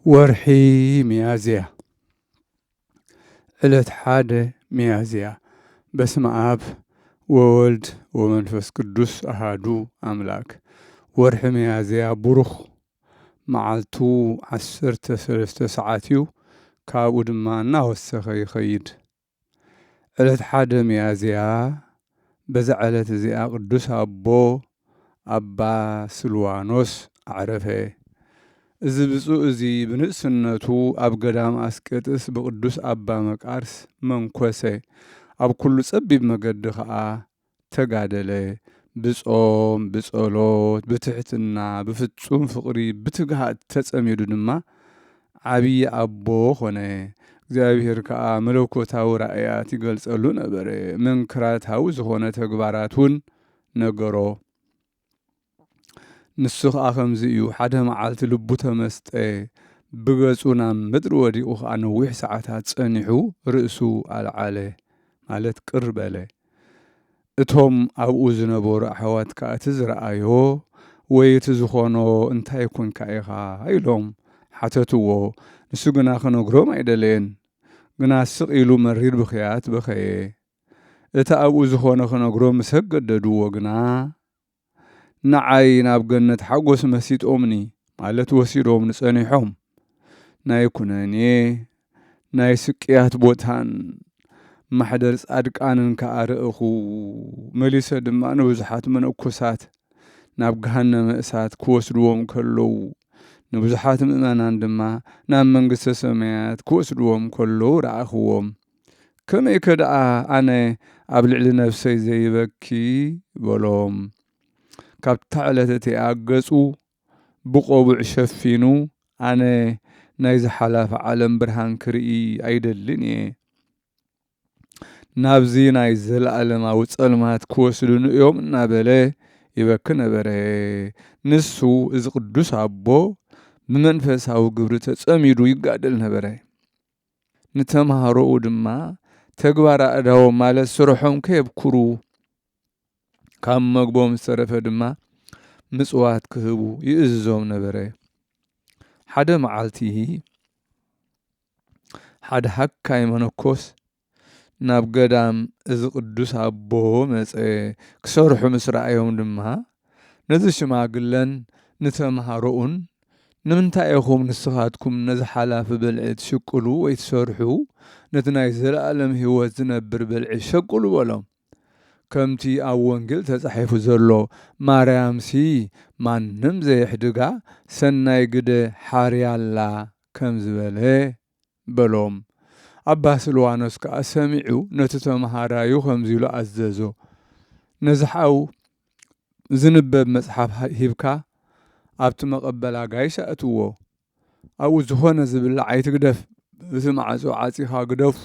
ورحي ميازيا ዕለት ሓደ ሚያዝያ በስመ አብ ወወልድ ወመንፈስ ቅዱስ አሃዱ አምላክ። ወርሒ ሚያዝያ ቡሩኽ መዓልቱ 13 ሰዓት እዩ። ካብኡ ድማ እናወሰኸ ይኸይድ። ዕለት ሓደ ሚያዝያ በዛ ዕለት እዚኣ ቅዱስ አቦ አባ ስልዋኖስ አዕረፈ። እዚ ብፁዕ እዚ ብንእስነቱ ኣብ ገዳም አስቄጥስ ብቅዱስ አባ መቃርስ መንኮሰ። ኣብ ኩሉ ፀቢብ መገዲ ከዓ ተጋደለ። ብጾም ብጸሎት ብትሕትና ብፍጹም ፍቕሪ ብትግሃት ተጸሚዱ ድማ ዓብይ አቦ ኾነ። እግዚአብሔር ከዓ መለኮታዊ ራእያት ይገልጸሉ ነበረ። መንክራታዊ ዝኾነ ተግባራት እውን ነገሮ። ንሱ ከዓ ከምዚ እዩ። ሓደ መዓልቲ ልቡ ተመስጠ። ብገጹ ናብ ምድሪ ወዲቑ ከዓ ነዊሕ ሰዓታት ጸኒሑ ርእሱ አልዓለ ማለት ቅር በለ። እቶም ኣብኡ ዝነበሩ ኣሕዋት ከዓ እቲ ዝረአዮ ወይ እቲ ዝኾኖ እንታይ ኮንካ ኢኻ ኢሎም ሓተትዎ። ንሱ ግና ክነግሮም ኣይደለየን። ግና ስቕ ኢሉ መሪር ብኽያት በኸየ። እቲ ኣብኡ ዝኾነ ክነግሮም ምስ ኣገደድዎ ግና ንዓይ ናብ ገነት ሓጎስ መሲጦምኒ ማለት ወሲዶም ንጸኒሖም ናይ ኩነኔ ናይ ስቅያት ቦታን ማሕደር ጻድቃንን ከዓ ርኢኹ። መሊሰ ድማ ንብዙሓት መነኮሳት ናብ ገሃነመ እሳት ክወስድዎም ከለዉ ንብዙሓት ምእመናን ድማ ናብ መንግሥተ ሰማያት ክወስድዎም ከለዉ ረኣኽዎም። ከመይ ከደኣ ኣነ ኣብ ልዕሊ ነፍሰይ ዘይበኪ በሎም። ካብታ ዕለት እቲኣ ገጹ ብቆቡዕ ሸፊኑ ኣነ ናይ ዝሓለፈ ዓለም ብርሃን ክርኢ ኣይደልን እየ። ናብዚ ናይ ዘለኣለማዊ ጸልማት ክወስዱን እዮም እናበለ ይበኪ ነበረ። ንሱ እዚ ቅዱስ አቦ ብመንፈሳዊ ግብሪ ተጸሚዱ ይጋደል ነበረ። ንተምሃሮኡ ድማ ተግባር ኣእዳዎም ማለት ስርሖም ከየብኩሩ ካብ መግቦም ዝተረፈ ድማ ምጽዋት ክህቡ ይእዝዞም ነበረ። ሓደ መዓልቲ ሓደ ሃካይ መነኮስ ናብ ገዳም እዚ ቅዱስ አቦ መጸ። ክሰርሑ ምስ ረኣዮም ድማ ነዚ ሽማግለን ንተምሃሮኡን ንምንታይ ኢኹም ንስኻትኩም ነዚ ሓላፊ በልዒ ትሽቅሉ ወይ ትሰርሑ ነቲ ናይ ዘለኣለም ህይወት ዝነብር በልዒ ሸቅሉ በሎም። ከምቲ ኣብ ወንጌል ተጻሒፉ ዘሎ ማርያምሲ ማንም ዘየሕድጋ ሰናይ ግደ ሓርያላ ከም ዝበለ በሎም። አባ ስልዋኖስ ከዓ ሰሚዑ ነቲ ተምሃራዩ ከምዚ ኢሉ ኣዘዞ። ነዚ ሓው ዝንበብ መጽሓፍ ሂብካ ኣብቲ መቐበላ ጋይሽ ኣእትዎ። ኣብኡ ዝኾነ ዝብላዕ ኣይትግደፍ፣ እቲ ማዕጾ ዓጺኻ ግደፎ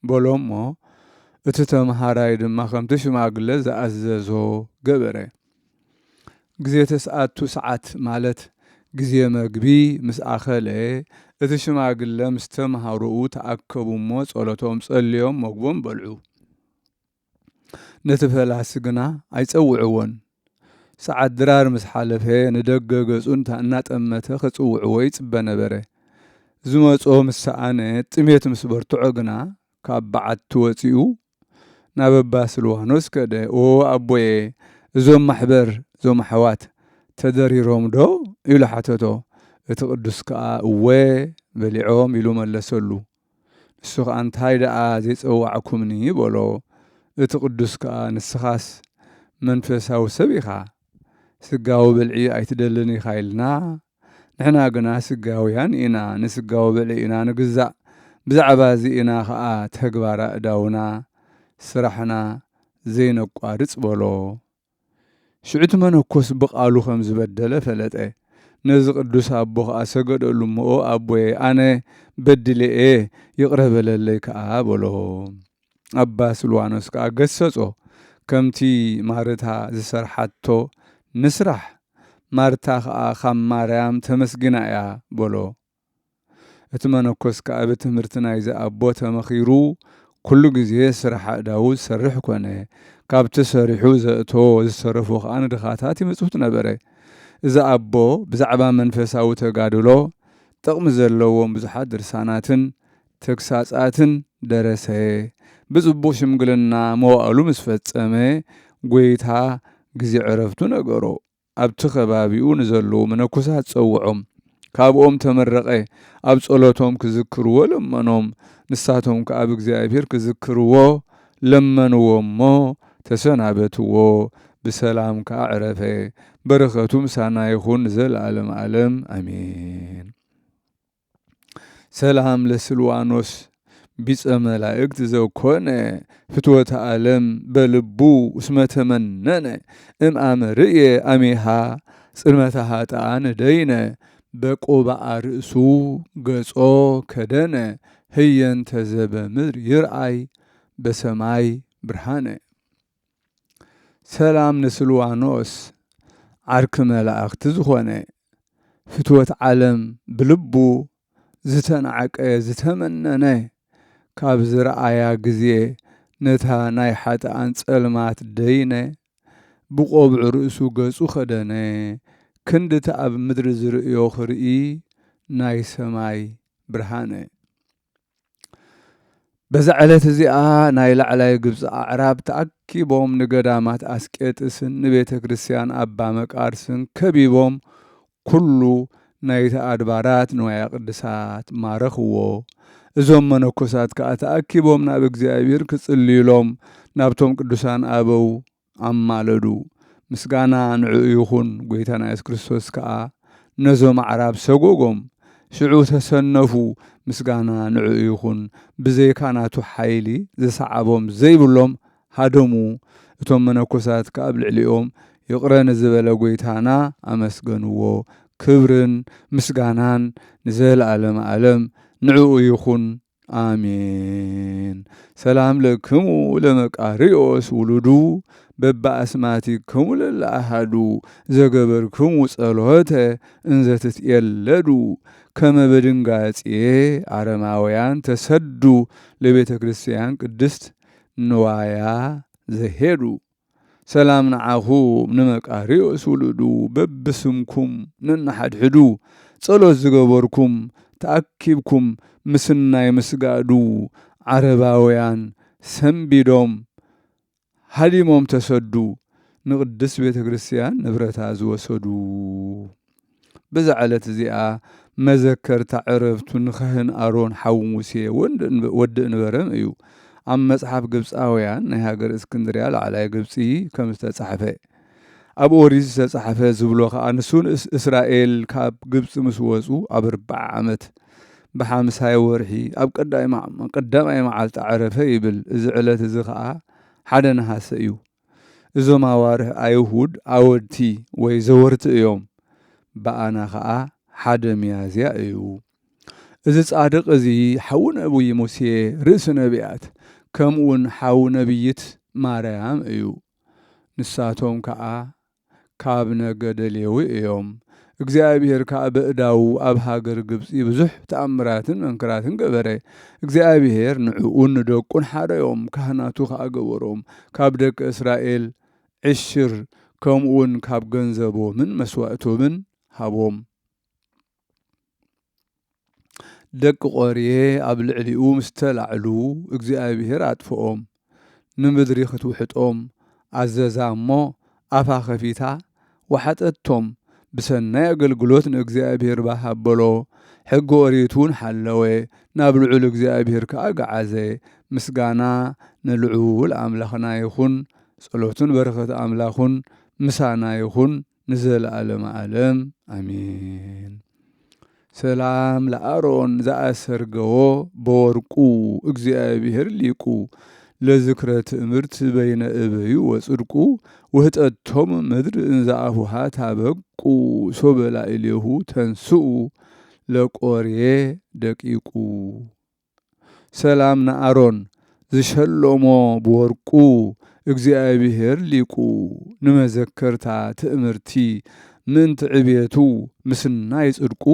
በሎም እሞ እቲ ተምሃራይ ድማ ከምቲ ሽማግለ ዝኣዘዞ ገበረ። ግዜ ተስኣቱ ሰዓት ማለት ግዜ መግቢ ምስ ኣኸለ እቲ ሽማግለ ምስ ተምሃሮኡ ተኣከቡ እሞ ጸሎቶም ጸልዮም መግቦም በልዑ። ነቲ ፈላሲ ግና ኣይጸውዕዎን። ሰዓት ድራር ምስ ሓለፈ ንደገ ገጹ እናጠመተ ክጽውዕዎ ይጽበ ነበረ። ዝመጾ ምስ ሰኣነ ጥሜት ምስ በርትዖ ግና ካብ በዓቲ ወፂኡ ናብ ኣባ ስልዋኖስ ከደ። ኦ ኣቦየ እዞም ማሕበር እዞም ኣሕዋት ተደሪሮም ዶ ኢሉ ሓተቶ። እቲ ቅዱስ ከዓ እወ በሊዖም ኢሉ መለሰሉ። ንሱ ከዓ እንታይ ደኣ ዘይጸዋዕኩምኒ በሎ። እቲ ቅዱስ ከዓ ንስኻስ መንፈሳዊ ሰብ ኢኻ፣ ስጋዊ ብልዒ ኣይትደልን ኢኻ ኢልና፣ ንሕና ግና ስጋውያን ኢና፣ ንስጋዊ ብልዒ ኢና ንግዛእ። ብዛዕባ እዚ ኢና ከዓ ተግባር ኣእዳውና ስራሕና ዘይነቋርጽ በሎ። ሽዑት መነኮስ ብቓሉ ከም ዝበደለ ፈለጠ። ነዚ ቅዱስ አቦ ከዓ ሰገደሉ እሞ ኣቦየ ኣነ በድልየ ይቕረ በለለይ ከዓ በሎ። አባ ስልዋኖስ ከዓ ገሰጾ። ከምቲ ማርታ ዝሰርሓቶ ንስራሕ፣ ማርታ ከዓ ካብ ማርያም ተመስጊና እያ በሎ። እቲ መነኮስ ከዓ ብትምህርቲ ናይዚ አቦ ተመኺሩ ኩሉ ግዜ ስራሕ ኣእዳው ዝሰርሕ ኮነ። ካብቲ ሰሪሑ ዘእቶ ዝሰረፉ ከዓ ንድኻታት ይምጽውት ነበረ። እዚ ኣቦ ብዛዕባ መንፈሳዊ ተጋድሎ ጥቕሚ ዘለዎም ብዙሓት ድርሳናትን ተግሳጻትን ደረሰ። ብጽቡቕ ሽምግልና መዋእሉ ምስ ፈጸመ ጐይታ ግዜ ዕረፍቱ ነገሮ። ኣብቲ ከባቢኡ ንዘለዉ መነኮሳት ጸውዖም፣ ካብኦም ተመረቐ። ኣብ ጸሎቶም ክዝክርዎ ለመኖም። ንሳቶም ከ ኣብ እግዚኣብሔር ክዝክርዎ ለመንዎ እሞ ተሰናበትዎ። ብሰላም ከዓ ዕረፈ። በረኸቱ ምሳና ይኹን ዘለዓለም ዓለም ኣሜን። ሰላም ለስልዋኖስ ቢጸ መላእክት ዘኮነ ፍትወተ ዓለም በልቡ እስመ ተመነነ እምአመ ርእየ አሜሃ ጽልመተ ኃጥኣን ደይነ በቆባአ ርእሱ ገጾ ከደነ ህየንተ ዘበምድር ይርአይ በሰማይ ብርሃነ። ሰላም ንስልዋኖስ ዓርኪ መላእኽቲ ዝኾነ ፍትወት ዓለም ብልቡ ዝተናዓቀ ዝተመነነ ካብ ዝረአያ ጊዜ ነታ ናይ ሓጥኣን ጸልማት ደይነ ብቆብዑ ርእሱ ገጹ ኸደነ ክንድቲ ኣብ ምድሪ ዝርእዮ ኽርኢ ናይ ሰማይ ብርሃነ። በዛ ዕለት እዚኣ ናይ ላዕላይ ግብፂ ኣዕራብ ተኣኪቦም ንገዳማት ኣስቄጥስን ንቤተ ክርስቲያን ኣባ መቃርስን ከቢቦም ኩሉ ናይቲ ኣድባራት ንዋያ ቅድሳት ማረኽዎ። እዞም መነኮሳት ከዓ ተኣኪቦም ናብ እግዚኣብሔር ክጽልዩሎም ናብቶም ቅዱሳን ኣበው ኣማለዱ። ምስጋና ንዕኡ ይኹን። ጐይታና ኢየሱስ ክርስቶስ ከዓ ነዞም ኣዕራብ ሰጎጎም፣ ሽዑ ተሰነፉ። ምስጋና ንዕኡ ይኹን። ብዘይካ ናቱ ሓይሊ ዘሰዓቦም ዘይብሎም ሃደሙ። እቶም መነኮሳት ከዓ ኣብ ልዕሊኦም ይቕረኒ ዝበለ ጐይታና ኣመስገንዎ። ክብርን ምስጋናን ንዘለዓለም ዓለም ንዕኡ ይኹን ኣሜን። ሰላም ለክሙ ለመቃርዮስ ውሉዱ በባኣስማቲክሙ ለለኣሃዱ ዘገበርክሙ ጸሎተ እንዘ ትትየለዱ ከመ በድንጋጼ አረማውያን ተሰዱ ለቤተ ክርስቲያን ቅድስት ንዋያ ዘሄዱ። ሰላም ንዓኹም ንመቃርዮስ ውሉዱ በብስምኩም ነናሓድሕዱ ጸሎት ዝገበርኩም ተኣኪብኩም ምስናይ ምስጋዱ ዓረባውያን ሰንቢዶም ሃዲሞም ተሰዱ ንቅድስት ቤተ ክርስቲያን ንብረታ ዝወሰዱ። በዛ ዕለት እዚኣ መዘከርታ ዕረፍቱ ንካህን ኣሮን ሓዊ ሙሴ ወዲ እንበረም እዩ። ኣብ መጽሓፍ ግብፃውያን ናይ ሃገር እስክንድርያ ላዕላይ ግብፂ ከም ዝተጻሕፈ ኣብ ኦሪት ዝተጻሕፈ ዝብሎ ከዓ ንሱን እስራኤል ካብ ግብፂ ምስ ወፁ ኣብ 40 ዓመት ብ50 ወርሒ ኣብ ቀዳማይ መዓልቲ ዓረፈ ይብል። እዚ ዕለት እዚ ከዓ ሓደ ነሃሰ እዩ። እዞም ኣዋርሕ ኣይሁድ ኣወድቲ ወይ ዘወርቲ እዮም። በኣና ከዓ ሓደ ሚያዝያ እዩ። እዚ ጻድቕ እዚ ሓዊ ነቢይ ሙሴ ርእሲ ነቢያት ከምኡውን ሓዊ ነቢይት ማርያም እዩ። ንሳቶም ከዓ ካብ ነገደ ሌዊ እዮም። እግዚአብሔር ከዓ በእዳው ኣብ ሃገር ግብፂ ብዙሕ ተኣምራትን መንክራትን ገበረ። እግዚአብሔር ንዕኡን ንደቁን ሓረዮም፣ ካህናቱ ከዓ ገበሮም። ካብ ደቂ እስራኤል ዕሽር ከምኡውን ካብ ገንዘቦምን መስዋእቶምን ሃቦም። ደቂ ቆርየ ኣብ ልዕሊኡ ምስ ተላዕሉ እግዚአብሔር ኣጥፍኦም፣ ንምድሪ ክትውሕጦም ኣዘዛ እሞ ኣፋ ኸፊታ ወሓጠቶም። ብሰናይ ኣገልግሎት ንእግዚአብሔር ባሃበሎ ሕጊ ኦሪትን ሓለወ። ናብ ልዑል እግዚአብሔር ከዓ ገዓዘ። ምስጋና ንልዑል ኣምላኽና ይኹን። ጸሎትን በረኸት ኣምላኹን ምሳና ይኹን ንዘለዓለመ ዓለም ኣሜን። ሰላም ለኣሮን ዘኣሰርገዎ በወርቁ እግዚአብሔር ሊቁ ለዝክረ ትእምርት በይነ እበዩ ወጽድቁ ውህጠቶም ምድር እንዘአፉሃ ታበቁ ሶበላ ኢሌሁ ተንስኡ ለቆርየ ደቂቁ። ሰላም ንኣሮን ዝሸሎሞ ብወርቁ እግዚአብሔር ሊቁ ንመዘከርታ ትእምርቲ ምንቲ ዕቤቱ ምስናይ ጽድቁ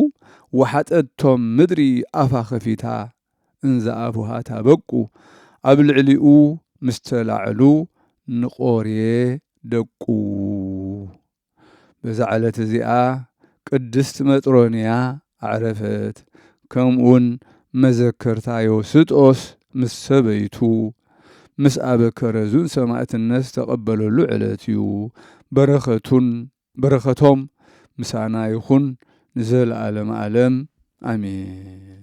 ወሓጠቶም ምድሪ ኣፋ ኸፊታ እንዘአፉሃ ታበቁ። ኣብ ልዕሊኡ ምስ ተላዕሉ ንቆርየ ደቁ። በዛ ዕለት እዚኣ ቅድስት መጥሮንያ عرفت ከምኡውን መዘከርታ ዮስጦስ ምስ ሰበይቱ ምስ ኣበከረዙን ሰማዕትነት ተቐበለሉ ዕለት እዩ። በረኸቶም ምሳና ይኹን ንዘለዓለም ዓለም ኣሜን።